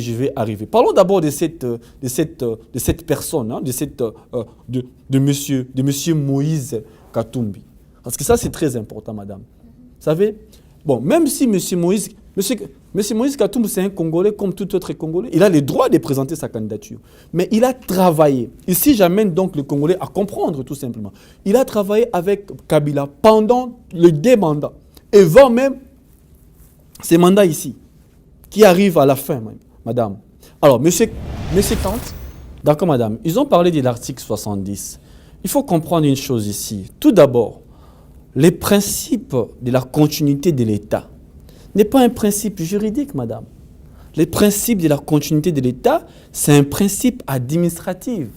je vais arriver. Parlons d'abord de cette personne, hein, de monsieur Moïse Katumbi. Parce que ça, c'est très important, madame. Vous savez, bon, même si monsieur Moïse Katumbi, c'est un Congolais comme tout autre Congolais, il a le droit de présenter sa candidature. Mais il a travaillé. Ici, j'amène donc le Congolais à comprendre, tout simplement. Il a travaillé avec Kabila pendant les 2 mandats. Et voire même ces mandats ici, qui arrivent à la fin, madame. Alors, monsieur Kant, d'accord, madame, ils ont parlé de l'article 70. Il faut comprendre une chose ici. Tout d'abord, les principes de la continuité de l'État n'est pas un principe juridique, madame. Les principes de la continuité de l'État, c'est un principe administratif.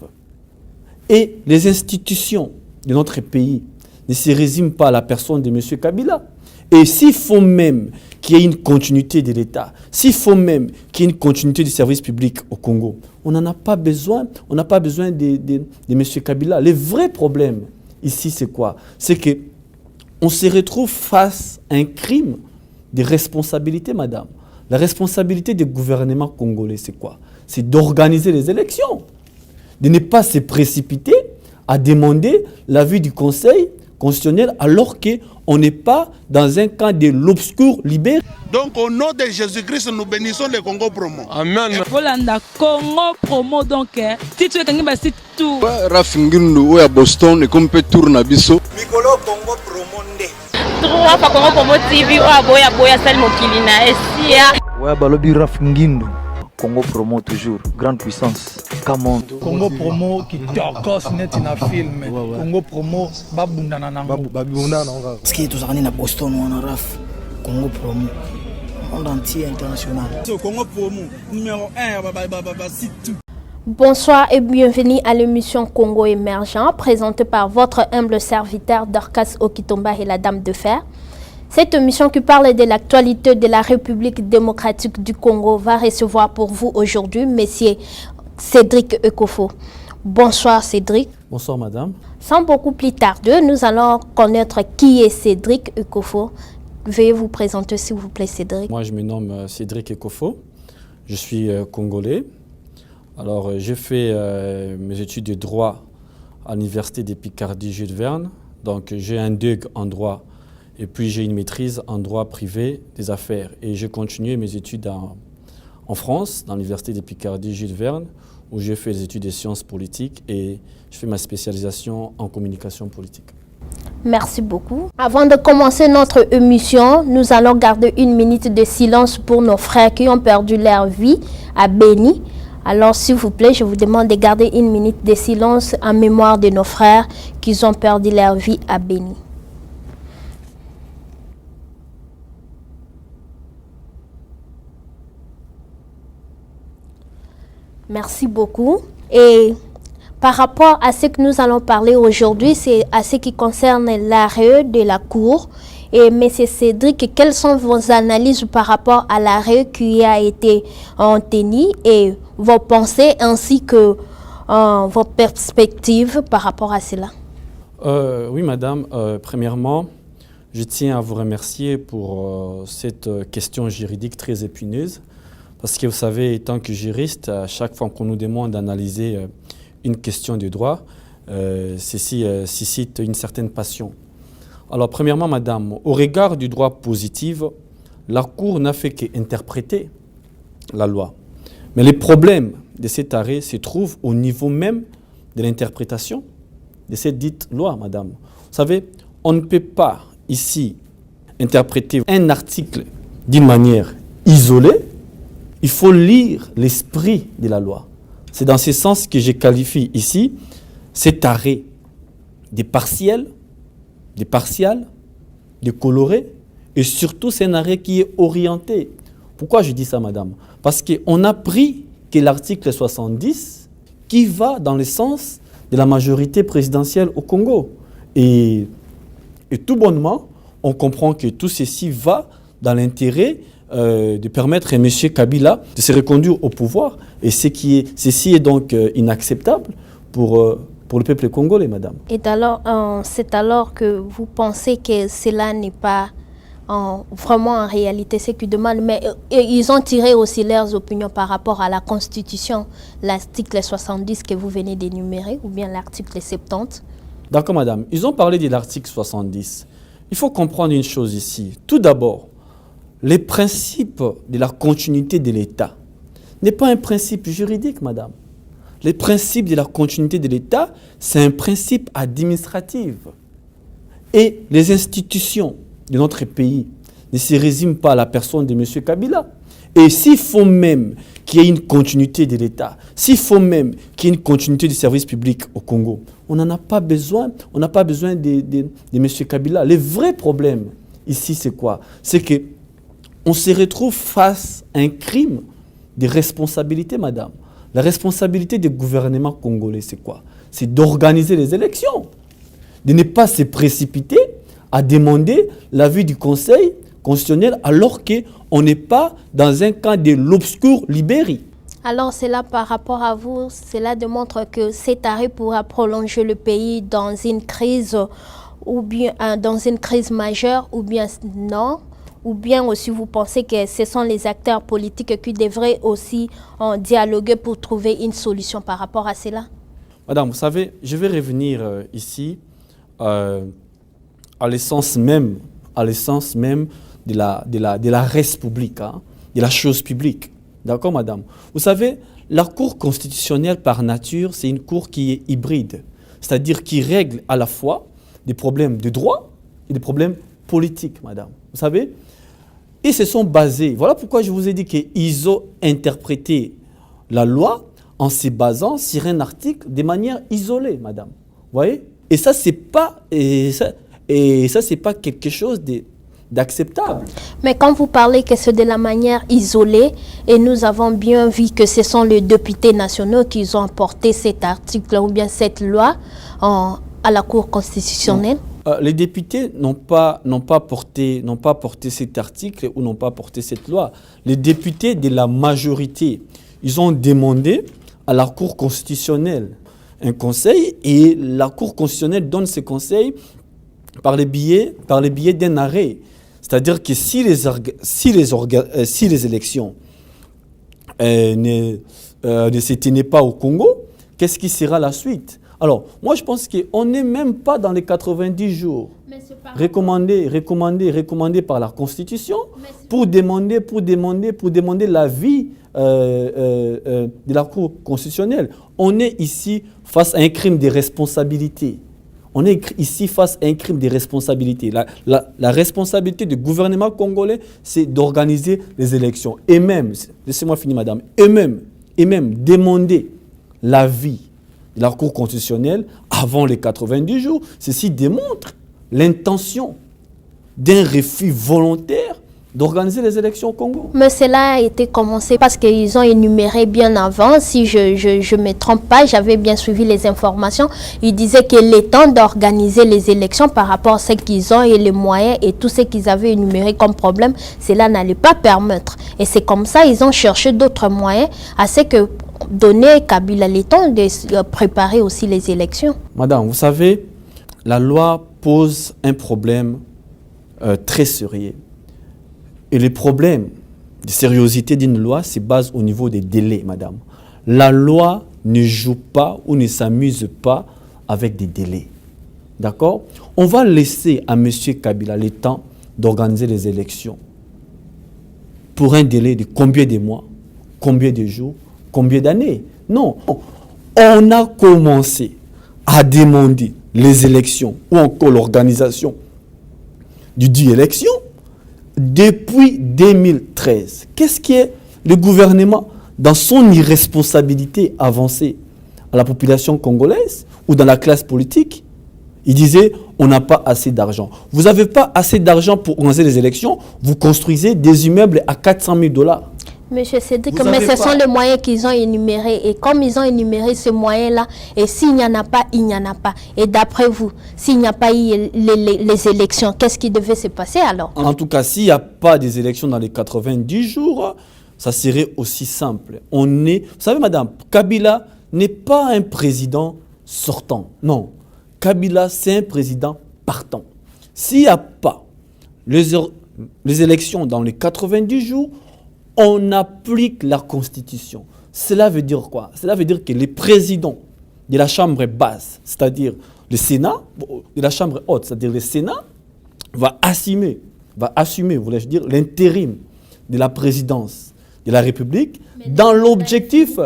Et les institutions de notre pays ne se résument pas à la personne de M. Kabila. Et s'il faut même qu'il y ait une continuité de l'État, s'il faut même qu'il y ait une continuité du service public au Congo, on n'en a pas besoin, on n'a pas besoin de M. Kabila. Le vrai problème ici, c'est quoi? C'est qu'on se retrouve face à un crime de responsabilité, madame. La responsabilité du gouvernement congolais, c'est quoi? C'est d'organiser les élections, de ne pas se précipiter à demander l'avis du Conseil constitutionnel alors qu'on n'est pas dans un camp de l'obscur libéré. Donc au nom de Jésus-Christ, nous bénissons le Congo Promo. Amen. Volanda Congo Promo donc titre kangi ba site tout. Rafingindu ou à Boston et comme peut tourner biso. Mikolo Congo Promo nde. Trois fois Congo Promo TV ou à boya sal mokilina esia. Ouais balobi Rafingindu. Congo Promo toujours, grande puissance. Kamondo. Congo Promo qui torkos net in a film. Congo Promo babundana nango. Babundana nango. Parce que tous années na Boston ou en Raf. Congo Promo. Monde entier international. Congo Promo numéro 1 site. Bonsoir et bienvenue à l'émission Congo Émergent, présentée par votre humble serviteur Dorcas Okitomba et la Dame de Fer. Cette émission qui parle de l'actualité de la République démocratique du Congo va recevoir pour vous aujourd'hui Monsieur Cédric Ekofo. Bonsoir Cédric. Bonsoir madame. Sans beaucoup plus tarder, nous allons connaître qui est Cédric Ekofo. Veuillez vous présenter s'il vous plaît Cédric. Moi je me nomme Cédric Ekofo. Je suis congolais. Alors j'ai fait mes études de droit à l'université de Picardie Jules Verne. Donc j'ai un DEUG en droit. Et puis j'ai une maîtrise en droit privé des affaires. Et j'ai continué mes études en France, dans l'université de Picardie Jules Verne, où j'ai fait des études de sciences politiques et je fais ma spécialisation en communication politique. Merci beaucoup. Avant de commencer notre émission, nous allons garder 1 minute de silence pour nos frères qui ont perdu leur vie à Béni. Alors s'il vous plaît, je vous demande de garder 1 minute de silence en mémoire de nos frères qui ont perdu leur vie à Béni. Merci beaucoup. Et par rapport à ce que nous allons parler aujourd'hui, c'est à ce qui concerne l'arrêt de la Cour. Et M. Cédric, quelles sont vos analyses par rapport à l'arrêt qui a été tenu et vos pensées ainsi que vos perspectives par rapport à cela? Oui, madame. Premièrement, je tiens à vous remercier pour cette question juridique très épineuse. Parce que vous savez, en tant que juriste, à chaque fois qu'on nous demande d'analyser une question de droit, ceci suscite une certaine passion. Alors, premièrement, madame, au regard du droit positif, la Cour n'a fait qu'interpréter la loi. Mais les problèmes de cet arrêt se trouvent au niveau même de l'interprétation de cette dite loi, madame. Vous savez, on ne peut pas ici interpréter un article d'une manière isolée. Il faut lire l'esprit de la loi. C'est dans ce sens que je qualifie ici cet arrêt des partiels, des colorés, et surtout c'est un arrêt qui est orienté. Pourquoi je dis ça, madame? Parce qu'on a pris que l'article 70 qui va dans le sens de la majorité présidentielle au Congo. Et tout bonnement, on comprend que tout ceci va dans l'intérêt de permettre à M. Kabila de se reconduire au pouvoir. Et ceci est donc inacceptable pour le peuple congolais, madame. Et alors, c'est alors que vous pensez que cela n'est pas vraiment en réalité ce qu'ils demandent. Mais ils ont tiré aussi leurs opinions par rapport à la Constitution, l'article 70 que vous venez d'énumérer, ou bien l'article 70. D'accord, madame. Ils ont parlé de l'article 70. Il faut comprendre une chose ici. Tout d'abord, les principes de la continuité de l'État n'est pas un principe juridique, madame. Les principes de la continuité de l'État, c'est un principe administratif. Et les institutions de notre pays ne se résument pas à la personne de M. Kabila. Et s'il faut même qu'il y ait une continuité de l'État, s'il faut même qu'il y ait une continuité du service public au Congo, on n'en a pas besoin, on n'a pas besoin de M. Kabila. Le vrai problème ici, c'est quoi? C'est qu'on se retrouve face à un crime de responsabilité, madame. La responsabilité du gouvernement congolais, c'est quoi? C'est d'organiser les élections, de ne pas se précipiter à demander l'avis du Conseil constitutionnel alors qu'on n'est pas dans un cas de l'obscur libéri. Alors cela par rapport à vous, cela démontre que cet arrêt pourra prolonger le pays dans une crise ou bien dans une crise majeure ou bien non? Ou bien aussi vous pensez que ce sont les acteurs politiques qui devraient aussi dialoguer pour trouver une solution par rapport à cela? Madame, vous savez, je vais revenir ici à l'essence même de la res publique, hein, de la chose publique. D'accord, madame? Vous savez, la Cour constitutionnelle par nature, c'est une cour qui est hybride, c'est-à-dire qui règle à la fois des problèmes de droit et des problèmes politiques, madame. Vous savez? Ils se sont basés, voilà pourquoi je vous ai dit qu'ils ont interprété la loi en se basant sur un article de manière isolée, madame. Vous voyez? Et ça, c'est pas quelque chose d'acceptable. Mais quand vous parlez que c'est de la manière isolée, et nous avons bien vu que ce sont les députés nationaux qui ont apporté cet article ou bien cette loi à la Cour constitutionnelle. Les députés n'ont pas porté cet article ou n'ont pas porté cette loi. Les députés de la majorité, ils ont demandé à la Cour constitutionnelle un conseil et la Cour constitutionnelle donne ce conseil par le biais d'un arrêt. C'est-à-dire que si les élections ne se tenaient pas au Congo, qu'est-ce qui sera la suite? Alors, moi, je pense qu'on n'est même pas dans les 90 jours recommandés par la Constitution pour demander l'avis de la Cour constitutionnelle. On est ici face à un crime de responsabilité. On est ici face à un crime de responsabilité. La responsabilité du gouvernement congolais, c'est d'organiser les élections. Et même, laissez-moi finir, madame, et même demander l'avis de la Cour constitutionnelle avant les 90 jours. Ceci démontre l'intention d'un refus volontaire d'organiser les élections au Congo. Mais cela a été commencé parce qu'ils ont énuméré bien avant. Si je ne me trompe pas, j'avais bien suivi les informations. Ils disaient qu'il est temps d'organiser les élections par rapport à ce qu'ils ont et les moyens et tout ce qu'ils avaient énuméré comme problème. Cela n'allait pas permettre. Et c'est comme ça ils ont cherché d'autres moyens à ce que donner Kabila le temps de préparer aussi les élections. Madame, vous savez, la loi pose un problème très sérieux. Et le problème de sérieuxité d'une loi se base au niveau des délais, madame. La loi ne joue pas ou ne s'amuse pas avec des délais. D'accord? On va laisser à M. Kabila le temps d'organiser les élections. Pour un délai de combien de mois, combien de jours, combien d'années? Non. On a commencé à demander les élections ou encore l'organisation du dit élection depuis 2013. Qu'est-ce qui est le gouvernement dans son irresponsabilité avancée à la population congolaise ou dans la classe politique? Il disait, on n'a pas assez d'argent. Vous n'avez pas assez d'argent pour organiser les élections, vous construisez des immeubles à 400 000 $. Monsieur Cédric, mais ce sont les moyens qu'ils ont énumérés. Et comme ils ont énuméré ce moyen-là, et s'il n'y en a pas, il n'y en a pas. Et d'après vous, s'il n'y a pas eu les élections, qu'est-ce qui devait se passer alors? En tout cas, s'il n'y a pas des élections dans les 90 jours, ça serait aussi simple. Vous savez, madame, Kabila n'est pas un président sortant. Non. Kabila, c'est un président partant. S'il n'y a pas les élections dans les 90 jours, on applique la Constitution. Cela veut dire quoi? Cela veut dire que les présidents de la Chambre basse, c'est-à-dire le Sénat, de la Chambre haute, c'est-à-dire le Sénat, va assumer, voulais-je dire, l'intérim de la présidence de la République dans l'objectif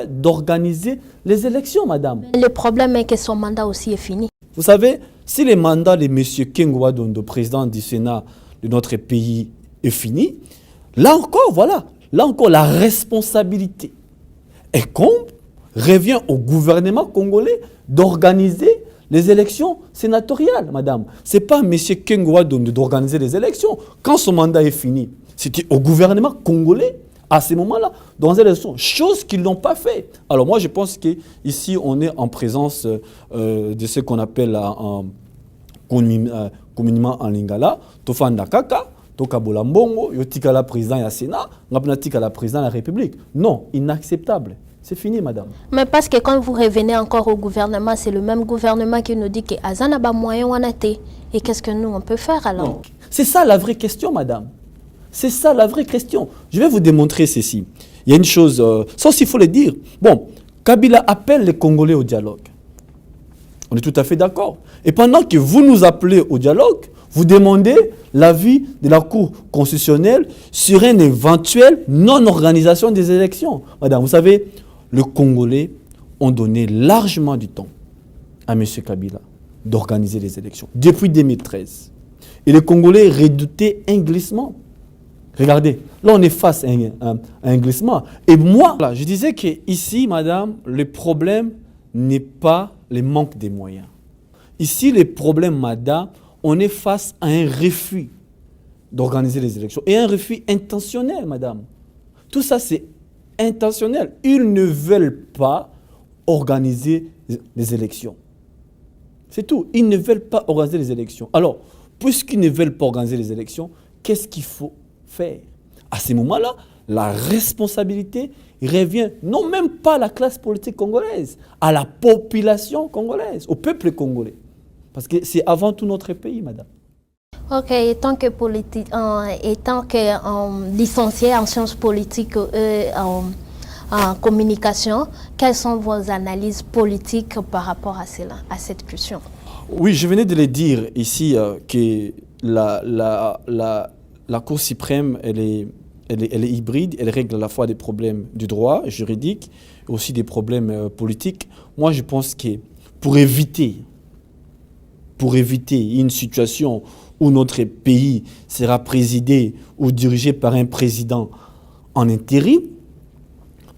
d'organiser les élections, madame. Le problème est que son mandat aussi est fini. Vous savez, si le mandat de M. Kengwa Dondo, président du Sénat de notre pays, est fini, là encore, voilà, là encore, la responsabilité revient au gouvernement congolais d'organiser les élections sénatoriales, madame. Ce n'est pas M. Kengwa Dondo d'organiser les élections. Quand son mandat est fini, c'était au gouvernement congolais, à ce moment-là, dans les élections, chose qu'ils n'ont pas fait. Alors moi, je pense qu'ici, on est en présence de ce qu'on appelle communément en lingala, Tofanda Kaka, Tokabola Mbongo, Yotikala président ya Sénat, Ngapnatikala président de la République. Non, inacceptable. C'est fini, madame. Mais parce que quand vous revenez encore au gouvernement, c'est le même gouvernement qui nous dit que Azana ba moyen wanate. Et qu'est-ce que nous, on peut faire alors? Non. C'est ça la vraie question, madame. C'est ça la vraie question. Je vais vous démontrer ceci. Il y a une chose, ça aussi il faut le dire. Bon, Kabila appelle les Congolais au dialogue. On est tout à fait d'accord. Et pendant que vous nous appelez au dialogue, vous demandez l'avis de la Cour constitutionnelle sur une éventuelle non-organisation des élections. Madame, vous savez, les Congolais ont donné largement du temps à M. Kabila d'organiser les élections depuis 2013. Et les Congolais redoutaient un glissement. Regardez, là on est face à un glissement. Et moi, là, je disais qu'ici, madame, le problème n'est pas le manque des moyens. Ici, le problème, madame, on est face à un refus d'organiser les élections. Et un refus intentionnel, madame. Tout ça, c'est intentionnel. Ils ne veulent pas organiser les élections. C'est tout. Ils ne veulent pas organiser les élections. Alors, puisqu'ils ne veulent pas organiser les élections, qu'est-ce qu'il faut faire? À ce moment-là, la responsabilité revient non même pas à la classe politique congolaise, à la population congolaise, au peuple congolais. Parce que c'est avant tout notre pays, madame. Ok, étant que licencié en sciences politiques en communication, quelles sont vos analyses politiques par rapport à cela, à cette question? Oui, je venais de le dire ici que la Cour suprême, elle est hybride, elle règle à la fois des problèmes du droit juridique, aussi des problèmes politiques. Moi, je pense que pour éviter une situation où notre pays sera présidé ou dirigé par un président en intérim,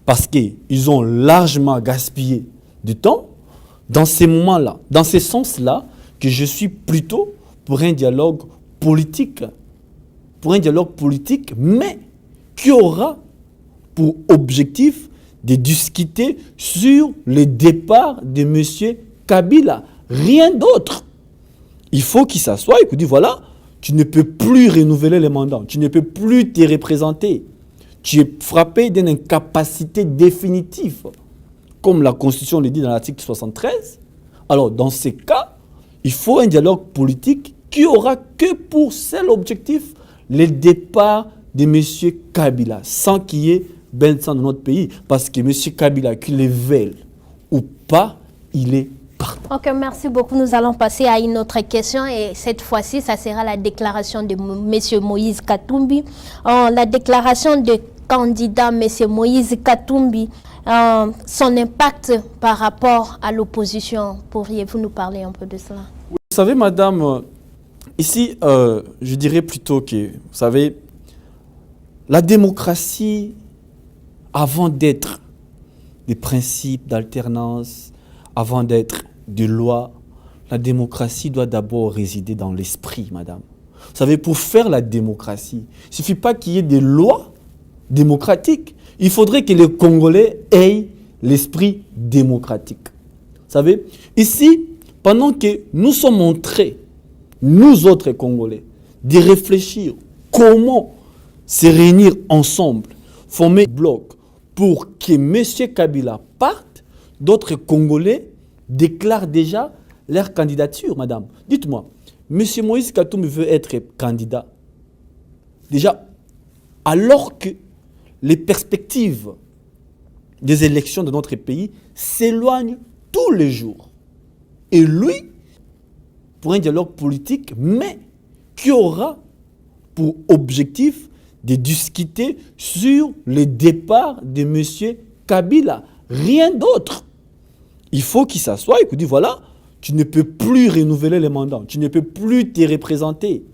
parce qu'ils ont largement gaspillé du temps, dans ces moments-là, dans ce sens-là, que je suis plutôt pour un dialogue politique, mais qui aura pour objectif de discuter sur le départ de M. Kabila. Rien d'autre. Il faut qu'il s'assoie et qu'il dise, voilà, tu ne peux plus renouveler les mandats, tu ne peux plus te représenter. Tu es frappé d'une incapacité définitive, comme la Constitution le dit dans l'article 73. Alors, dans ces cas, il faut un dialogue politique qui aura que pour seul objectif le départ de M. Kabila, sans qu'il y ait ben sang dans notre pays. Parce que M. Kabila, qu'il le veuille ou pas, il est partout. Ok, merci beaucoup. Nous allons passer à une autre question et cette fois-ci, ça sera la déclaration de M. Moïse Katumbi. La déclaration de candidat M. Moïse Katumbi, son impact par rapport à l'opposition. Pourriez-vous nous parler un peu de cela? Vous savez, madame, ici, je dirais plutôt que, vous savez, la démocratie, avant d'être des principes d'alternance, avant d'être des lois, la démocratie doit d'abord résider dans l'esprit, madame. Vous savez, pour faire la démocratie, il ne suffit pas qu'il y ait des lois démocratiques. Il faudrait que les Congolais aient l'esprit démocratique. Vous savez, ici, pendant que nous sommes en train, nous autres Congolais, de réfléchir comment se réunir ensemble, former un bloc pour que M. Kabila parte, d'autres Congolais déclarent déjà leur candidature, madame. Dites-moi, M. Moïse Katumbi veut être candidat. Déjà, alors que les perspectives des élections de notre pays s'éloignent tous les jours. Et lui, pour un dialogue politique, mais qui aura pour objectif de discuter sur le départ de M. Kabila. Rien d'autre. Il faut qu'il s'assoie et qu'il dise, voilà, tu ne peux plus renouveler les mandats, tu ne peux plus te représenter.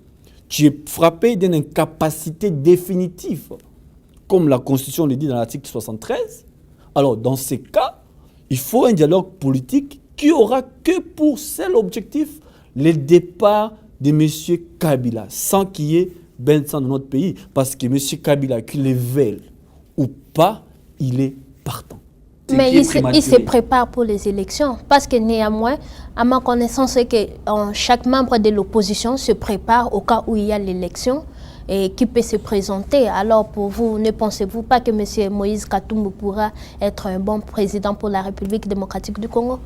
Tu es frappé d'une incapacité définitive, comme la Constitution le dit dans l'article 73. Alors, dans ces cas, il faut un dialogue politique qui aura que pour seul objectif le départ de M. Kabila, sans qu'il y ait ben sang dans notre pays. Parce que M. Kabila, qu'il le veuille ou pas, il est partant. Mais il se prépare pour les élections. Parce que néanmoins, à ma connaissance, c'est que chaque membre de l'opposition se prépare au cas où il y a l'élection et qui peut se présenter. Alors pour vous, ne pensez-vous pas que M. Moïse Katumbi pourra être un bon président pour la République démocratique du Congo?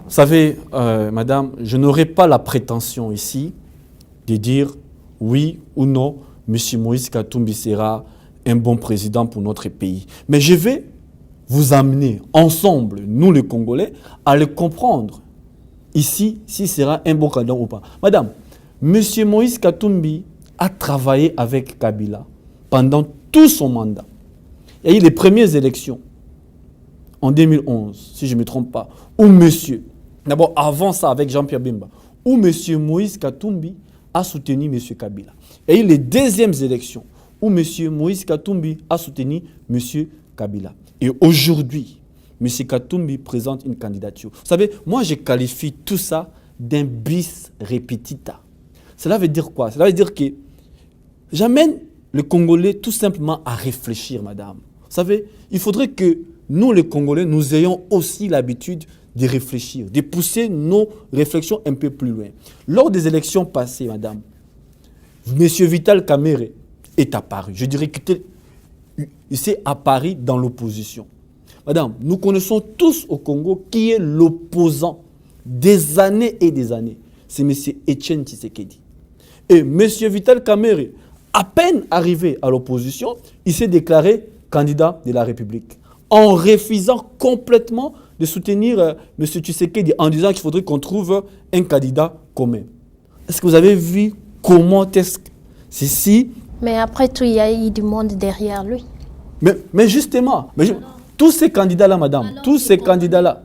Vous savez, madame, je n'aurai pas la prétention ici de dire oui ou non, M. Moïse Katumbi sera un bon président pour notre pays. Mais je vais vous amener ensemble, nous les Congolais, à le comprendre ici, s'il sera un bon candidat ou pas. Madame, M. Moïse Katumbi a travaillé avec Kabila pendant tout son mandat. Il y a eu les premières élections en 2011, si je ne me trompe pas, où d'abord avant ça avec Jean-Pierre Bemba, où M. Moïse Katumbi a soutenu M. Kabila. Il y a eu les deuxièmes élections où M. Moïse Katumbi a soutenu M. Kabila. Et aujourd'hui, M. Katumbi présente une candidature. Vous savez, moi je qualifie tout ça d'un bis repetita. Cela veut dire quoi? Cela veut dire que j'amène le Congolais tout simplement à réfléchir, madame. Vous savez, il faudrait que nous, les Congolais, nous ayons aussi l'habitude de réfléchir, de pousser nos réflexions un peu plus loin. Lors des élections passées, madame, M. Vital Kamerhe est apparu. Je dirais qu'il s'est apparu dans l'opposition. Madame, nous connaissons tous au Congo qui est l'opposant des années et des années. C'est M. Etienne Tshisekedi. Et M. Vital Kamerhe, à peine arrivé à l'opposition, il s'est déclaré candidat de la République, en refusant complètement de soutenir M. Tshisekedi, en disant qu'il faudrait qu'on trouve un candidat commun. Est-ce que vous avez vu comment est-ce que ceci... Mais après tout, il y a eu du monde derrière lui. Mais justement, tous ces candidats-là, madame, tous ces candidats-là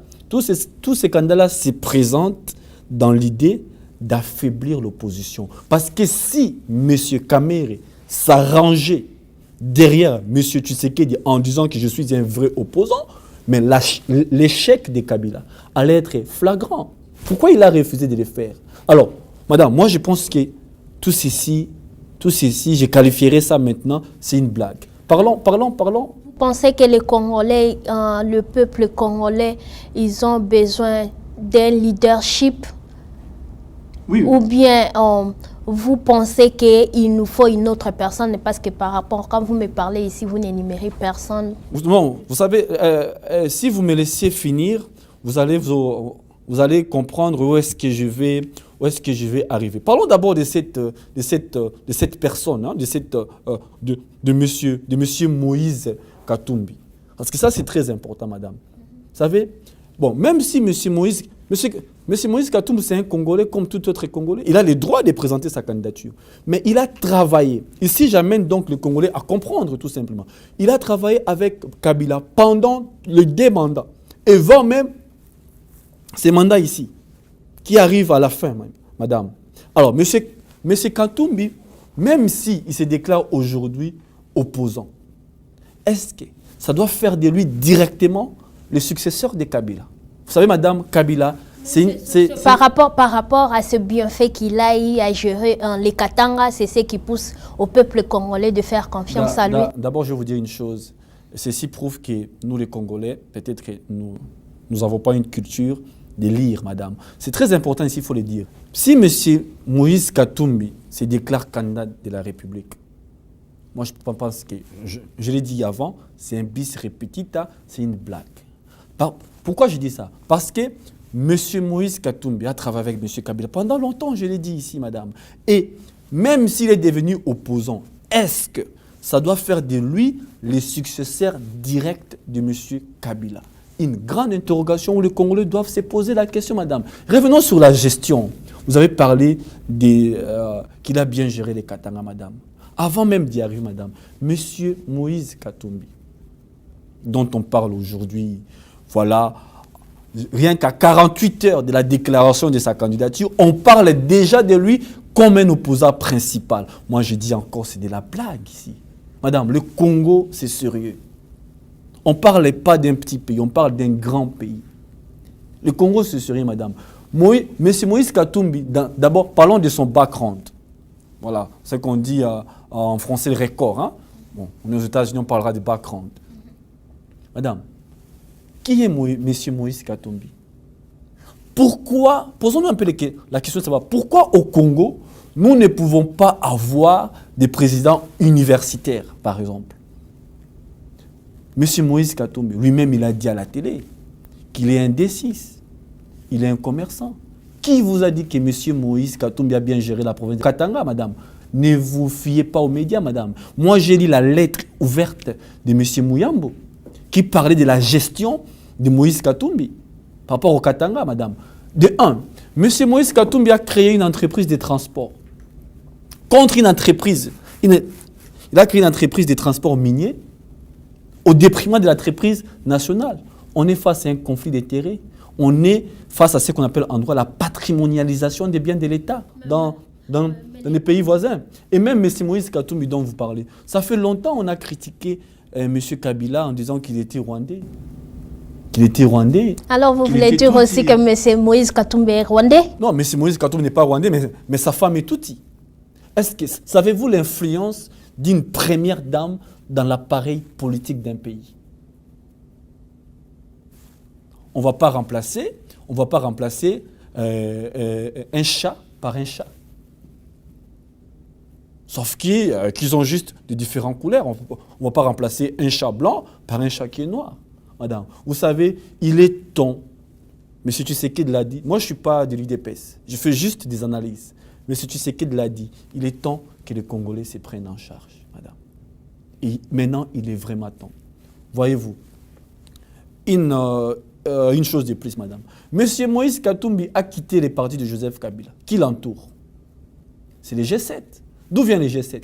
se présentent dans l'idée d'affaiblir l'opposition. Parce que si M. Kamerhe s'arrangeait derrière M. Tshisekedi en disant que je suis un vrai opposant, mais l'échec de Kabila allait être flagrant. Pourquoi il a refusé de le faire? Alors, madame, moi je pense que tout ceci, je qualifierais ça maintenant, c'est une blague. Parlons. Vous pensez que les Congolais, le peuple congolais, ils ont besoin d'un leadership? Oui. Ou bien vous pensez qu'il nous faut une autre personne? Parce que par rapport, quand vous me parlez ici, vous n'énumérez personne. Bon, vous savez, si vous me laissez finir, vous allez comprendre où est-ce que je vais arriver. Parlons d'abord de cette personne, hein, de monsieur Moïse Katumbi. Parce que ça, c'est très important, madame. Vous savez, bon, même si monsieur Moïse Katumbi, c'est un Congolais comme tout autre Congolais, il a le droit de présenter sa candidature. Mais il a travaillé. Ici, j'amène donc le Congolais à comprendre tout simplement. Il a travaillé avec Kabila pendant les 2 mandats. Et voire même ces mandats ici, qui arrivent à la fin, madame. Alors, M. Katumbi, même s'il se déclare aujourd'hui opposant, est-ce que ça doit faire de lui directement le successeur de Kabila? Vous savez, madame, Kabila, Par rapport à ce bienfait qu'il a eu à gérer les Katanga, c'est ce qui pousse au peuple congolais de faire confiance à lui. D'abord, je vais vous dire une chose. Ceci prouve que nous, les Congolais, peut-être que nous n'avons pas une culture de lire, madame. C'est très important ici, il faut le dire. Si M. Moïse Katumbi se déclare candidat de la République, moi, je pense que, je l'ai dit avant, c'est un bis repetita, c'est une blague. Pourquoi je dis ça? Parce que M. Moïse Katumbi a travaillé avec M. Kabila pendant longtemps, je l'ai dit ici, madame. Et même s'il est devenu opposant, est-ce que ça doit faire de lui le successeur direct de M. Kabila? Une grande interrogation où les Congolais doivent se poser la question, madame. Revenons sur la gestion. Vous avez parlé qu'il a bien géré les Katanga, madame. Avant même d'y arriver, madame, M. Moïse Katumbi, dont on parle aujourd'hui, voilà, rien qu'à 48 heures de la déclaration de sa candidature, on parle déjà de lui comme un opposant principal. Moi, je dis encore, c'est de la blague ici. Madame, le Congo, c'est sérieux. On ne parle pas d'un petit pays, on parle d'un grand pays. Le Congo, c'est sérieux, madame. M. Moïse Katumbi, d'abord, parlons de son background. Voilà, c'est ce qu'on dit en français, le record. Hein? Bon, aux États-Unis, on parlera de background. Madame, qui est M. Moïse Katumbi? Pourquoi, posons-nous un peu la question de savoir, pourquoi au Congo, nous ne pouvons pas avoir des présidents universitaires, par exemple? M. Moïse Katumbi, lui-même, il a dit à la télé qu'il est indécis, il est un commerçant. Qui vous a dit que M. Moïse Katumbi a bien géré la province de Katanga, madame? Ne vous fiez pas aux médias, madame. Moi, j'ai lu la lettre ouverte de M. Mouyambo qui parlait de la gestion de Moïse Katumbi par rapport au Katanga, madame. De un, M. Moïse Katumbi a créé une entreprise de transport contre une entreprise. Il a créé une entreprise de transport minier au détriment de l'entreprise nationale. On est face à un conflit d'intérêts. On est face à ce qu'on appelle en droit la patrimonialisation des biens de l'État dans les pays voisins. Et même M. Moïse Katumbi dont vous parlez, ça fait longtemps qu'on a critiqué M. Kabila en disant qu'il était rwandais. Alors vous voulez dire aussi que M. Moïse Katumbi est rwandais? Non, M. Moïse Katumbi n'est pas rwandais, mais sa femme est touti. Savez-vous l'influence d'une première dame dans l'appareil politique d'un pays? On ne va pas remplacer un chat par un chat. Sauf qu'ils ont juste de différentes couleurs. On ne va pas remplacer un chat blanc par un chat qui est noir. Madame, vous savez, il est temps, M. Tshisekedi l'a dit, moi je ne suis pas de l'UDPS, je fais juste des analyses. M. Tshisekedi l'a dit, il est temps que les Congolais se prennent en charge, madame. Et maintenant, il est vraiment temps. Voyez-vous, une chose de plus, madame. M. Moïse Katumbi a quitté les partis de Joseph Kabila. Qui l'entoure? C'est les G7. D'où viennent les G7?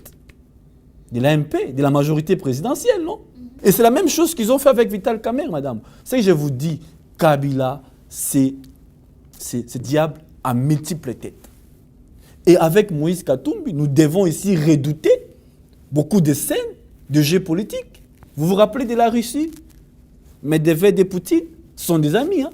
De l'AMP, de la majorité présidentielle, non? Et c'est la même chose qu'ils ont fait avec Vital Kamerhe, madame. C'est que je vous dis, Kabila, c'est diable à multiples têtes. Et avec Moïse Katumbi, nous devons ici redouter beaucoup de scènes de jeux politiques. Vous vous rappelez de la Russie? Medvedev et Poutine sont des amis. Hein?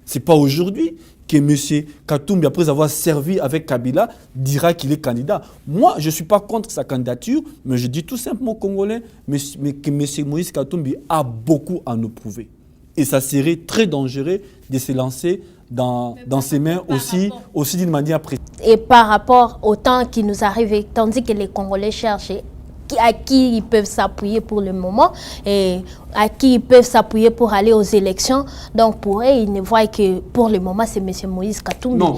Ce n'est pas aujourd'hui que M. Katumbi, après avoir servi avec Kabila, dira qu'il est candidat. Moi, je ne suis pas contre sa candidature, mais je dis tout simplement aux Congolais que M. Moïse Katumbi a beaucoup à nous prouver. Et ça serait très dangereux de se lancer dans ses mains aussi d'une manière précise. Et par rapport au temps qui nous arrive, tandis que les Congolais cherchent à qui ils peuvent s'appuyer pour le moment et à qui ils peuvent s'appuyer pour aller aux élections. Donc pour eux, ils ne voient que pour le moment, c'est M. Moïse Katumbi. Non,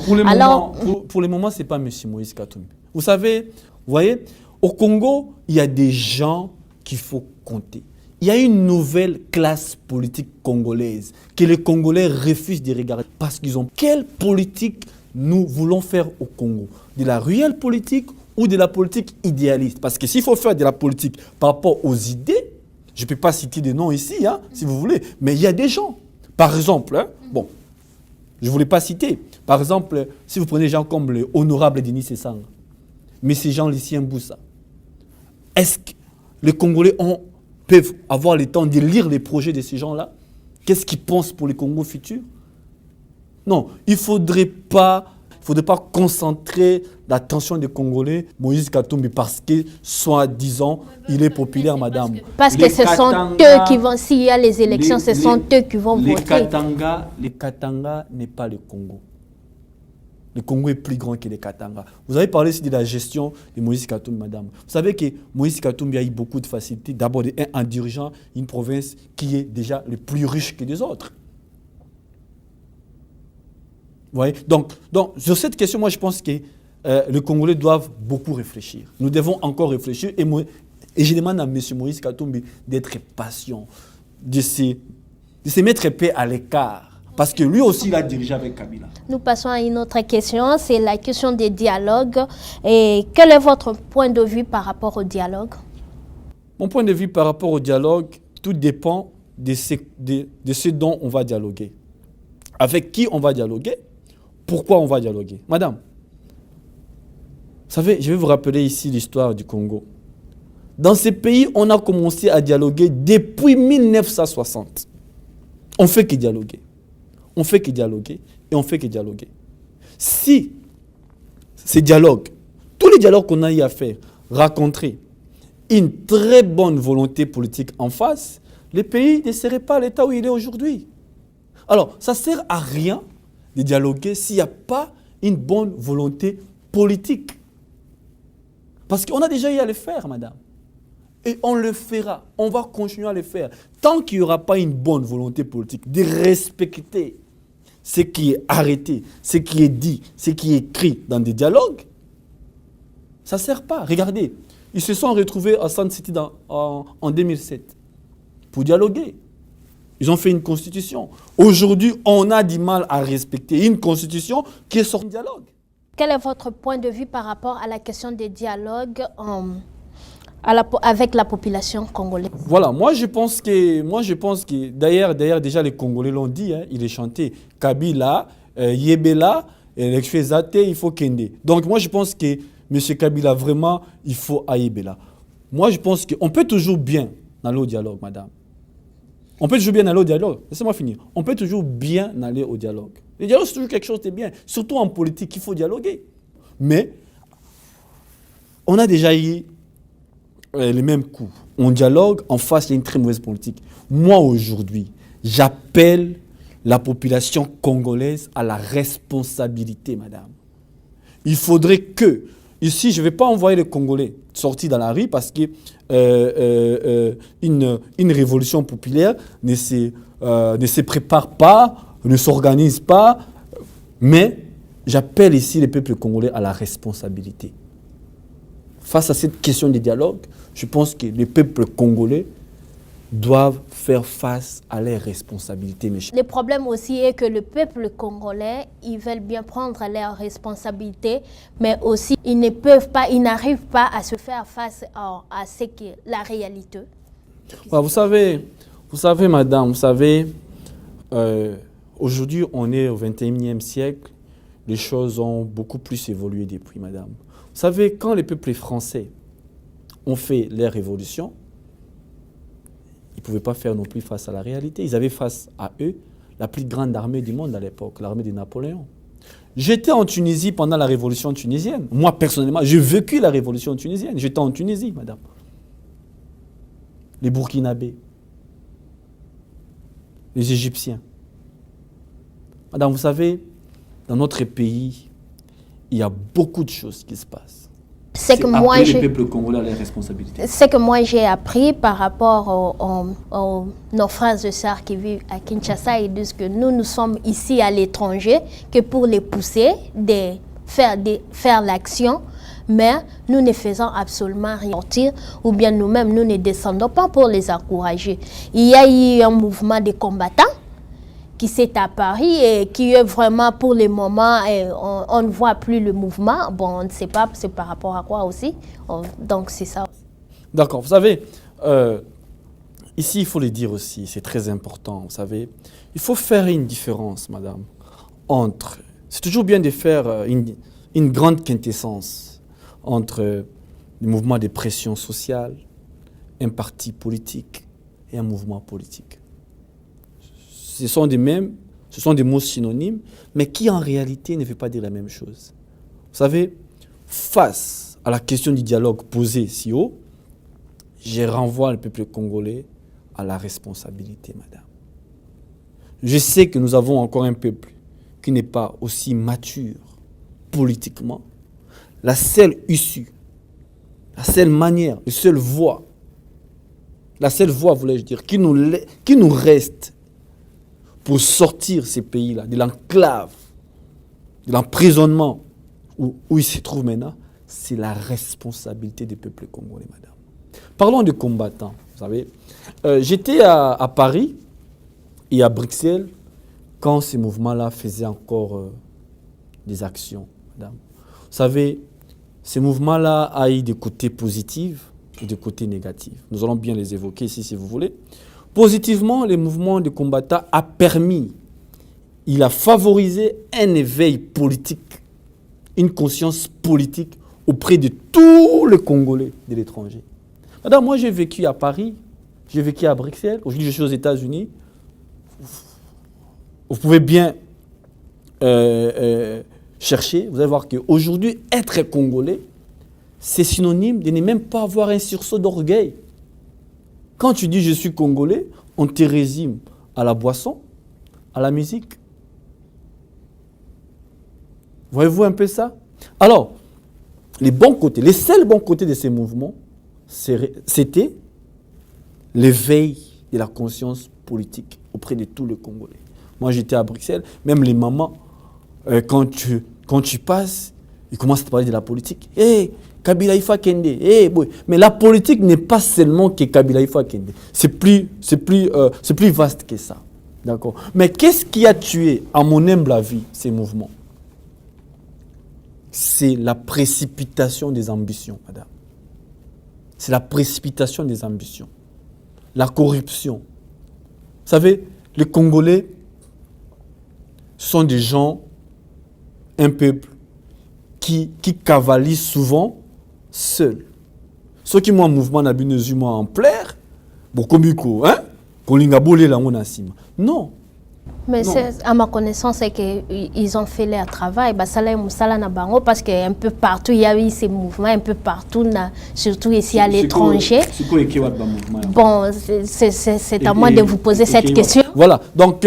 pour le moment, ce n'est pas M. Moïse Katumbi. Vous savez, vous voyez, au Congo, il y a des gens qu'il faut compter. Il y a une nouvelle classe politique congolaise que les Congolais refusent de regarder parce qu'ils ont quelle politique nous voulons faire au Congo? De la réelle politique ou de la politique idéaliste? Parce que s'il faut faire de la politique par rapport aux idées, je ne peux pas citer des noms ici, hein, si vous voulez, mais il y a des gens. Par exemple, hein, bon, je ne voulais pas citer. Par exemple, si vous prenez des gens comme le honorable Denis Sessanga, M. Jean-Lucien Boussa, est-ce que les Congolais peuvent avoir le temps de lire les projets de ces gens-là? Qu'est-ce qu'ils pensent pour le Congo futur? Non, il ne faudrait pas concentrer l'attention des Congolais, Moïse Katumbi, parce que, soi-disant, il est populaire, madame. Parce que ce sont eux qui vont, s'il y a les élections, ce sont eux qui vont voter. Les Katanga n'est pas le Congo. Le Congo est plus grand que les Katanga. Vous avez parlé ici de la gestion de Moïse Katumbi, madame. Vous savez que Moïse Katumbi a eu beaucoup de facilité. D'abord, en dirigeant une province qui est déjà le plus riche que les autres. voyez? Donc, sur cette question, moi, je pense que les Congolais doivent beaucoup réfléchir. Nous devons encore réfléchir. Et je demande à M. Moïse Katumbi d'être patient, de se mettre épais à l'écart. Parce que lui aussi, il a dirigé avec Kabila. Nous passons à une autre question, c'est la question des dialogues. Et quel est votre point de vue par rapport au dialogue? Mon point de vue par rapport au dialogue, tout dépend de ce dont on va dialoguer. Avec qui on va dialoguer? Pourquoi on va dialoguer? Madame, vous savez, je vais vous rappeler ici l'histoire du Congo. Dans ces pays, on a commencé à dialoguer depuis 1960. On fait que dialoguer. On fait que dialoguer et on fait que dialoguer. Si ces dialogues, tous les dialogues qu'on a eu à faire, rencontrer une très bonne volonté politique en face, le pays ne serait pas à l'état où il est aujourd'hui. Alors, ça ne sert à rien de dialoguer s'il n'y a pas une bonne volonté politique. Parce qu'on a déjà eu à le faire, madame. Et on le fera. On va continuer à le faire. Tant qu'il n'y aura pas une bonne volonté politique de respecter ce qui est arrêté, ce qui est dit, ce qui est écrit dans des dialogues, ça ne sert pas. Regardez, ils se sont retrouvés à Sun City en 2007 pour dialoguer. Ils ont fait une constitution. Aujourd'hui, on a du mal à respecter une constitution qui est sortie de dialogue. Quel est votre point de vue par rapport à la question des dialogues avec la population congolaise? Voilà, moi je pense que d'ailleurs déjà les Congolais l'ont dit, hein, il est chanté Kabila, Yebela, Lekfezate, il faut Kende. Donc moi je pense que M. Kabila vraiment, il faut à Yebela. Moi je pense qu'on peut toujours bien aller au dialogue, madame. On peut toujours bien aller au dialogue. Laissez-moi finir. On peut toujours bien aller au dialogue. Le dialogue c'est toujours quelque chose de bien, surtout en politique, il faut dialoguer. Mais on a déjà eu les mêmes coups. On dialogue, en face, il y a une très mauvaise politique. Moi, aujourd'hui, j'appelle la population congolaise à la responsabilité, madame. Il faudrait que, ici, je ne vais pas envoyer les Congolais sortir dans la rue parce que une révolution populaire ne se prépare pas, ne s'organise pas, mais j'appelle ici les peuples congolais à la responsabilité. Face à cette question de dialogue, je pense que les peuples congolais doivent faire face à leurs responsabilités. Le problème aussi est que le peuple congolais, ils veulent bien prendre leurs responsabilités, mais aussi ils n'arrivent pas à se faire face à ce qui est la réalité. Ouais, vous savez, madame, aujourd'hui on est au 21e siècle, les choses ont beaucoup plus évolué depuis, madame. Vous savez, quand les peuples français ont fait leur révolution, ils ne pouvaient pas faire non plus face à la réalité. Ils avaient face à eux la plus grande armée du monde à l'époque, l'armée de Napoléon. J'étais en Tunisie pendant la révolution tunisienne. Moi, personnellement, j'ai vécu la révolution tunisienne. J'étais en Tunisie, madame. Les Burkinabés, les Égyptiens. Madame, vous savez, dans notre pays, il y a beaucoup de choses qui se passent. C'est que moi j'ai appris par rapport nos frères et sœurs qui vivent à Kinshasa, ils disent que nous sommes ici à l'étranger que pour les pousser de faire l'action, mais nous ne faisons absolument rien ou bien nous-mêmes nous ne descendons pas pour les encourager. Il y a eu un mouvement de combattants qui s'est apparu et qui est vraiment pour le moment, on ne voit plus le mouvement. Bon, on ne sait pas, c'est par rapport à quoi aussi. Donc, c'est ça. D'accord. Vous savez, ici, il faut le dire aussi, c'est très important. Vous savez, il faut faire une différence, madame, entre... C'est toujours bien de faire une grande quintessence entre le mouvement de pression sociale, un parti politique et un mouvement politique. Ce sont des mots synonymes, mais qui en réalité ne veut pas dire la même chose. Vous savez, face à la question du dialogue posée si haut, je renvoie le peuple congolais à la responsabilité, madame. Je sais que nous avons encore un peuple qui n'est pas aussi mature politiquement. La seule issue, la seule manière, la seule voie, voulais-je dire, qui nous reste pour sortir ces pays-là de l'enclave de l'emprisonnement où il se trouve maintenant, c'est la responsabilité du peuple congolais, madame. Parlons des combattants, vous savez. J'étais à Paris et à Bruxelles quand ces mouvements-là faisaient encore des actions, madame. Vous savez, ces mouvements-là ont eu des côtés positifs et des côtés négatifs. Nous allons bien les évoquer ici, si vous voulez. Positivement, les mouvements de combattants a permis, il a favorisé un éveil politique, une conscience politique auprès de tous les Congolais de l'étranger. Madame, moi j'ai vécu à Paris, j'ai vécu à Bruxelles, aujourd'hui je suis aux États-Unis. Vous pouvez bien chercher, vous allez voir qu'aujourd'hui, être Congolais, c'est synonyme de ne même pas avoir un sursaut d'orgueil. Quand tu dis je suis Congolais, on te résume à la boisson, à la musique. Voyez-vous un peu ça? Alors, les bons côtés, les seuls bons côtés de ces mouvements, c'était l'éveil de la conscience politique auprès de tous les Congolais. Moi, j'étais à Bruxelles, même les mamans, quand tu passes, ils commencent à te parler de la politique. Hey, Kabila Ifa Kende. Hey, boy. Mais la politique n'est pas seulement que Kabila Ifa Kende. C'est plus vaste que ça. D'accord? Mais qu'est-ce qui a tué, à mon humble avis, ces mouvements? C'est la précipitation des ambitions, madame. C'est la précipitation des ambitions. La corruption. Vous savez, les Congolais sont des gens, un peuple, qui cavalisent souvent seuls. Ceux qui ont un mouvement d'abus en plaire, non. Mais à ma connaissance, c'est qu'ils ont fait leur travail. Parce qu'un peu partout, il y a eu ces mouvements, un peu partout, surtout ici à l'étranger. Bon, c'est à moi de vous poser cette question. Voilà, donc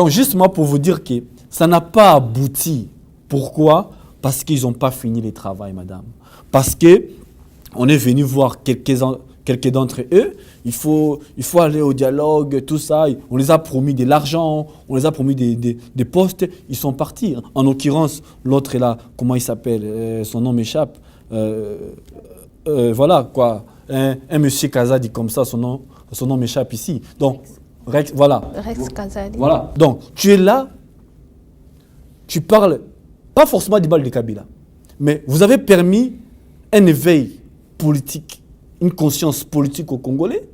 justement pour vous dire que ça n'a pas abouti. Pourquoi? Parce qu'ils n'ont pas fini le travail, madame. Parce qu'on est venu voir quelques d'entre eux, il faut aller au dialogue, tout ça. On les a promis de l'argent, on les a promis des postes, ils sont partis. En l'occurrence, l'autre est là, comment il s'appelle? Son nom m'échappe. Voilà, quoi. Un monsieur Kazadi comme ça, son nom m'échappe ici. Donc, Rex, voilà. Rex Kazadi. Voilà. Donc, tu es là, tu parles, pas forcément du bal de Kabila, mais vous avez permis un éveil politique, une conscience politique aux Congolais,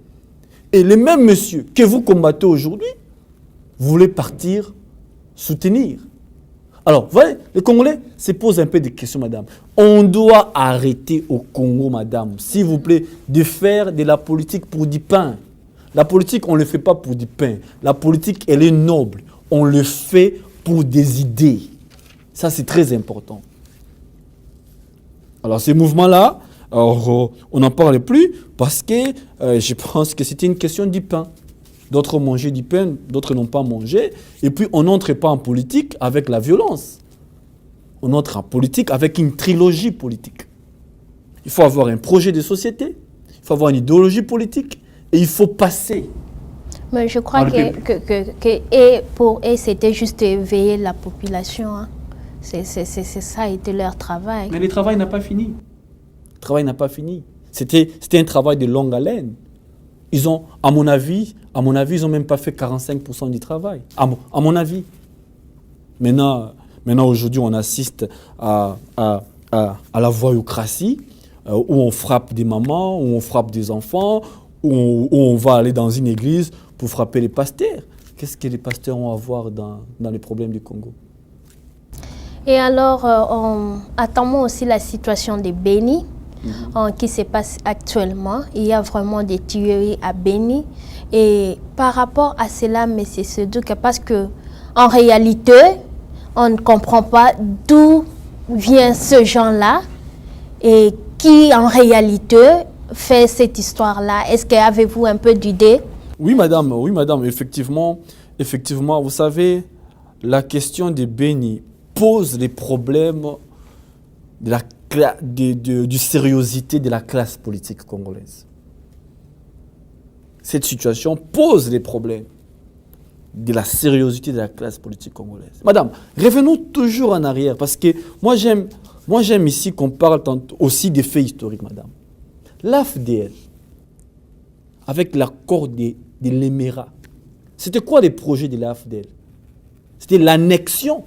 et le même monsieur que vous combattez aujourd'hui, vous voulez partir soutenir. Alors, vous voyez, les Congolais se posent un peu des questions, madame. On doit arrêter au Congo, madame, s'il vous plaît, de faire de la politique pour du pain. La politique, on ne le fait pas pour du pain. La politique, elle est noble. On le fait pour des idées. Ça, c'est très important. Alors, ces mouvements-là, alors, on n'en parle plus parce que je pense que c'était une question du pain. D'autres ont mangé du pain, d'autres n'ont pas mangé. Et puis, on n'entre pas en politique avec la violence. On entre en politique avec une trilogie politique. Il faut avoir un projet de société, il faut avoir une idéologie politique et il faut passer. Mais je crois que pour eux, c'était juste éveiller la population. Hein. C'est ça a été leur travail. Mais le travail n'a pas fini. Le travail n'a pas fini. C'était un travail de longue haleine. Ils ont, à mon avis, ils n'ont même pas fait 45% du travail. À mon avis. Maintenant aujourd'hui, on assiste à la voyoucratie, où on frappe des mamans, où on frappe des enfants, où on va aller dans une église pour frapper les pasteurs. Qu'est-ce que les pasteurs ont à voir dans les problèmes du Congo? Et alors, attendons aussi la situation de Beni. Qui se passe actuellement. Il y a vraiment des tueries à Beni. Et par rapport à cela, M. Sedouka, parce qu'en réalité, on ne comprend pas d'où vient ce genre-là et qui, en réalité, fait cette histoire-là. Est-ce qu'avez-vous un peu d'idée? Oui, madame, effectivement, vous savez, la question de Beni pose les problèmes du sérieuxité de la classe politique congolaise. Cette situation pose les problèmes de la sérieuxité de la classe politique congolaise. Madame, revenons toujours en arrière, parce que moi j'aime ici qu'on parle aussi des faits historiques, madame. L'AFDL, avec l'accord de l'Émirat, c'était quoi les projets de l'AFDL? C'était l'annexion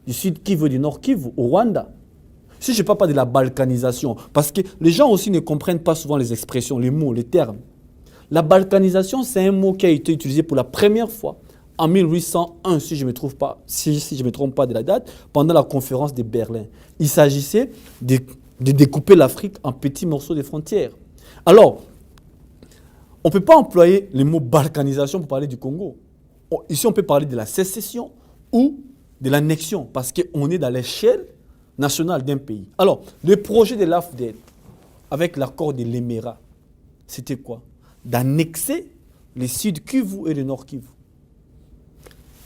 du Sud Kivu et du Nord Kivu au Rwanda. Si je ne parle pas de la balkanisation, parce que les gens aussi ne comprennent pas souvent les expressions, les mots, les termes. La balkanisation, c'est un mot qui a été utilisé pour la première fois en 1801, si je ne me trompe pas de la date, pendant la conférence de Berlin. Il s'agissait de découper l'Afrique en petits morceaux de frontières. Alors, on ne peut pas employer le mot balkanisation pour parler du Congo. Ici, on peut parler de la sécession ou de l'annexion, parce qu'on est dans l'échelle nationale d'un pays. Alors, le projet de l'AFDL, avec l'accord de l'Émirat, c'était quoi? D'annexer les Sud Kivu et le Nord Kivu.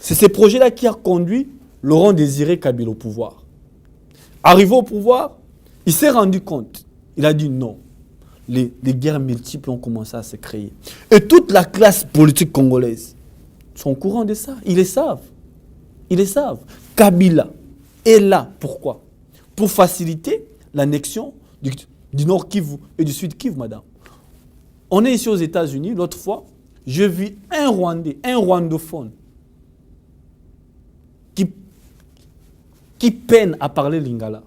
C'est ce projet-là qui a conduit Laurent Désiré Kabila au pouvoir. Arrivé au pouvoir, il s'est rendu compte. Il a dit non. Les guerres multiples ont commencé à se créer. Et toute la classe politique congolaise sont au courant de ça. Ils le savent. Ils le savent. Kabila est là. Pourquoi? Pour faciliter l'annexion du Nord Kivu et du Sud Kivu, madame. On est ici aux États-Unis, l'autre fois, je vis un Rwandais, un rwandophone, qui peine à parler lingala,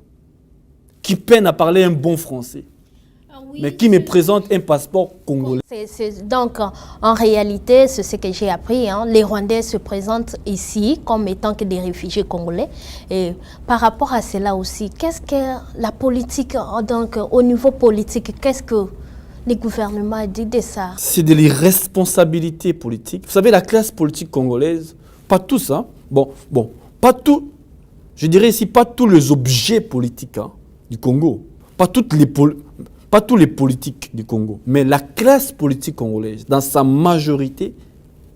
qui peine à parler un bon français, mais qui me présente un passeport congolais. Donc, en réalité, c'est ce que j'ai appris. Hein. Les Rwandais se présentent ici comme étant que des réfugiés congolais. Et par rapport à cela aussi, qu'est-ce que la politique, donc au niveau politique, qu'est-ce que les gouvernements disent de ça? C'est de l'irresponsabilité politique. Vous savez, la classe politique congolaise, pas tous, hein, bon, pas tout, je dirais ici, pas tous les objets politiques hein, du Congo, pas tous les politiques du Congo, mais la classe politique congolaise, dans sa majorité,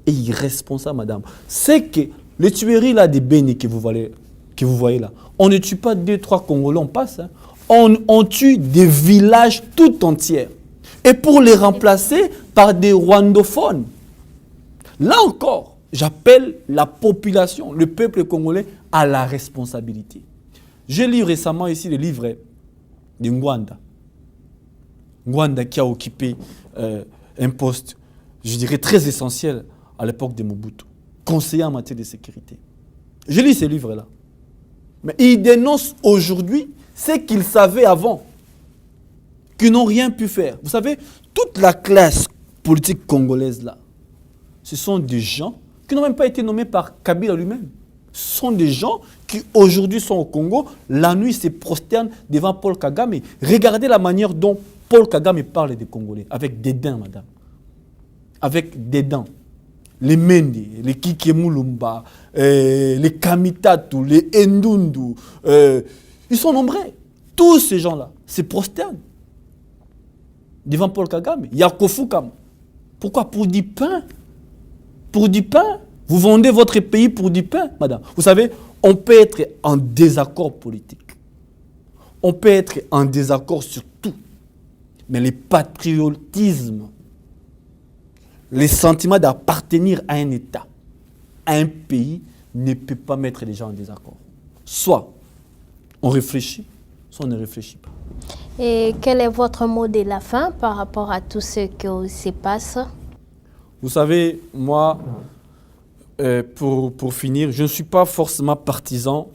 est irresponsable, madame. C'est que les tueries là, des bénis que vous voyez là, on ne tue pas 2-3 Congolais, on passe. Hein. On tue des villages tout entiers. Et pour les remplacer par des rwandophones. Là encore, j'appelle la population, le peuple congolais, à la responsabilité. J'ai lu récemment ici le livre de Ngwanda. Ngwanda qui a occupé un poste, je dirais, très essentiel à l'époque de Mobutu, conseiller en matière de sécurité. Je lis ces livres-là. Mais il dénonce aujourd'hui ce qu'ils savaient avant, qu'ils n'ont rien pu faire. Vous savez, toute la classe politique congolaise là, ce sont des gens qui n'ont même pas été nommés par Kabila lui-même. Ce sont des gens qui aujourd'hui sont au Congo, la nuit se prosternent devant Paul Kagame. Regardez la manière dont Paul Kagame parle des Congolais, avec dédain, madame. Avec dédain. Les Mendi, les Kikemulumba, les Kamitatu, les Endundu, ils sont nombreux. Tous ces gens-là se prosternent devant Paul Kagame. Yakofukam. Pourquoi? Pour du pain. Pour du pain. Vous vendez votre pays pour du pain, madame. Vous savez, on peut être en désaccord politique. On peut être en désaccord sur tout. Mais le patriotisme, le sentiment d'appartenir à un État, à un pays, ne peut pas mettre les gens en désaccord. Soit on réfléchit, soit on ne réfléchit pas. Et quel est votre mot de la fin par rapport à tout ce qui se passe? Vous savez, moi, pour finir, je ne suis pas forcément partisan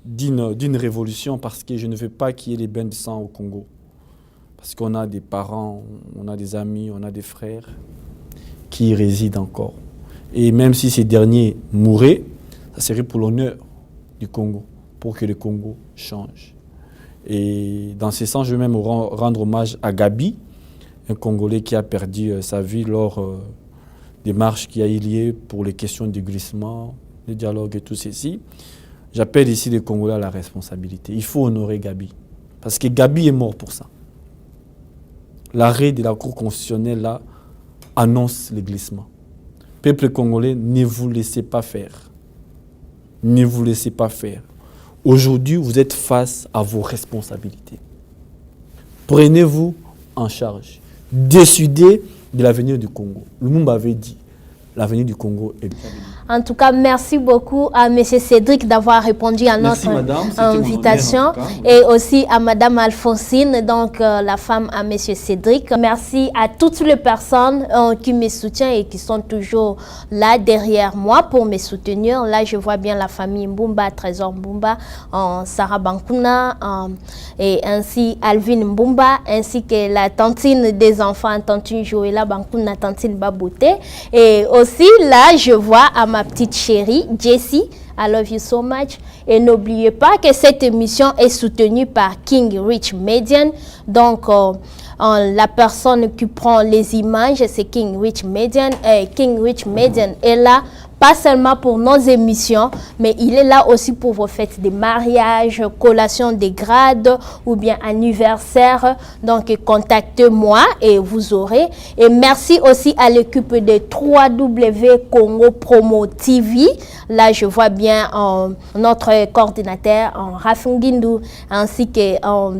d'une révolution parce que je ne veux pas qu'il y ait les bains de sang au Congo. Parce qu'on a des parents, on a des amis, on a des frères qui y résident encore. Et même si ces derniers mouraient, ça serait pour l'honneur du Congo, pour que le Congo change. Et dans ce sens, je vais même rendre hommage à Gabi, un Congolais qui a perdu sa vie lors des marches qui a eu lieu pour les questions de glissement, de dialogue et tout ceci. J'appelle ici les Congolais à la responsabilité. Il faut honorer Gabi. Parce que Gabi est mort pour ça. L'arrêt de la Cour constitutionnelle là, annonce le glissement. Peuple congolais, ne vous laissez pas faire. Ne vous laissez pas faire. Aujourd'hui, vous êtes face à vos responsabilités. Prenez-vous en charge. Décidez de l'avenir du Congo. Lumumba avait dit, l'avenir du Congo est... En tout cas, merci beaucoup à M. Cédric d'avoir répondu à notre invitation et aussi à Mme Alphonsine, donc la femme à M. Cédric. Merci à toutes les personnes qui me soutiennent et qui sont toujours là derrière moi pour me soutenir. Là, je vois bien la famille Mbumba, Trésor Mbumba, Sarah Bankuna et ainsi Alvin Mbumba, ainsi que la tantine des enfants, tantine Joëla Bankuna, tantine Babouté. Et aussi, là, je vois à ma petite chérie, Jessie, I love you so much. Et n'oubliez pas que cette émission est soutenue par King Rich Media. Donc, la personne qui prend les images, c'est King Rich Media. Et King Rich Media est là, pas seulement pour nos émissions, mais il est là aussi pour vos fêtes de mariage, collations de grades ou bien anniversaire. Donc, contactez-moi et vous aurez. Et merci aussi à l'équipe de 3W Congo Promo TV. Là, je vois bien notre coordinateur Rafungindu ainsi que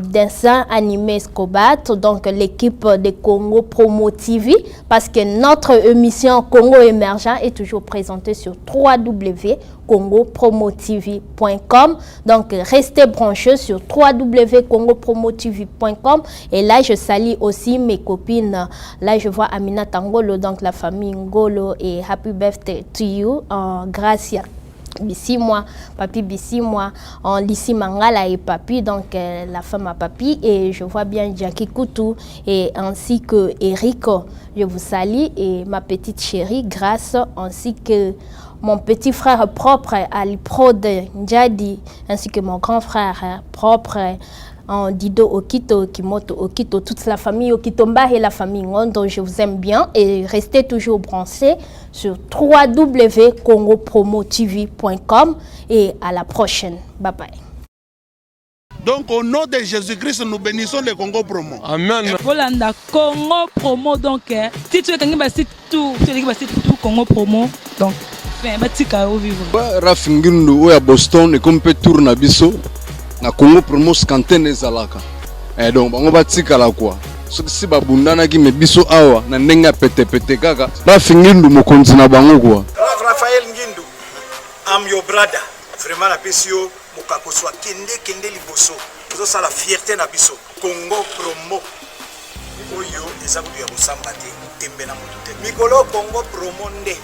dessin animé Scobat, donc l'équipe de Congo Promo TV, parce que notre émission Congo Émergent est toujours présentée sur www.congopromotv.com. Donc, restez branchés sur www.congopromotv.com. Et là, je salue aussi mes copines. Là, je vois Amina Tangolo, donc la famille Ngolo, et happy birthday to you. Gracia Bissi, moi, Papi Bissi, moi, Lissi Mangala et Papi, donc la femme à Papi. Et je vois bien Jackie Koutou et ainsi que Eric. Je vous salue et ma petite chérie Grace, ainsi que mon petit frère propre Ali Prod Njadi, ainsi que mon grand frère propre Dido Okito, Kimoto Okito, toute la famille Okitomba et la famille Ngondo. Je vous aime bien et restez toujours branchés sur www.congopromotv.com et à la prochaine. Bye bye. Donc au nom de Jésus-Christ, nous bénissons le Congo Promo. Amen. Volanda Congo Promo, donc si tu veux que tout Congo Promo, donc Rafingindu oya Boston et comme peut tourner biso na Congo Promo scanten ezalaka. Et donc bango batikala quoi. Si babundana ki me biso awa na ndenga pete kaka Rafingindu mokonzi na bango quoi. Raphaël Ngindu, I'm your brother. Vraiment la pesio mokako soit kende liboso. Zo ça la fierté na biso. Congo Promo. Oyo ezabu ya busamba te tembe na mutute. Mikolo Congo Promo nde.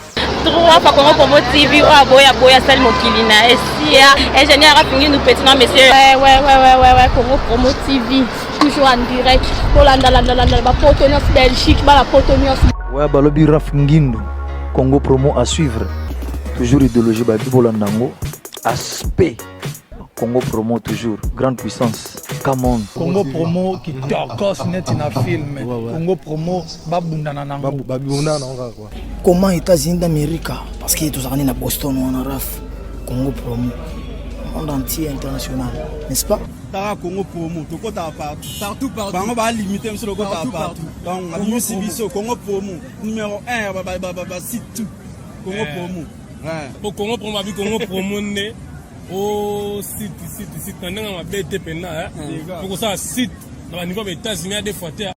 Trois fois Congo Promo TV ou aboya sel mokilina esia ingénieur Rafingi nous petit non monsieur. Ouais Congo Promo TV toujours en direct. Holanda ba Portonios Belgique ba la Portonios. Ouais balobi Rafingindu Congo Promo à suivre. Toujours idéologie ba Bibolandango. Aspect Congo Promo toujours grande puissance. Come on. Congo Promo qui torcos net in a film. Congo Promo babundana nango. Babundana nango quoi. Comment États-Unis d'Amérique parce que tous à Boston on a raf Congo Promo monde entier international, n'est-ce pas? Tara Congo Promo, tout côté partout. Bango va limiter monsieur le côté partout. Donc on a mis Sibiso Congo Promo numéro 1 ba site tout. Congo Promo. Ouais. Pour Congo Promo avec Congo Promo né. Oh, site, quand on a BT Pena, pour ça, site, dans le niveau des États-Unis, des fois, le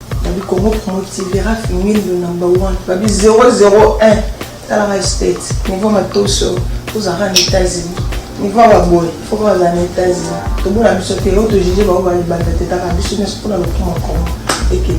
Congo Promo TV Rafingi le number 1, Babi 001, dans la state, niveau Matoso, aux Arabes États-Unis, niveau Waboy, il faut voir les États-Unis. Tout le monde a mis sur le terrain, tout le monde a mis sur le terrain, tout le monde a mis sur le terrain, et que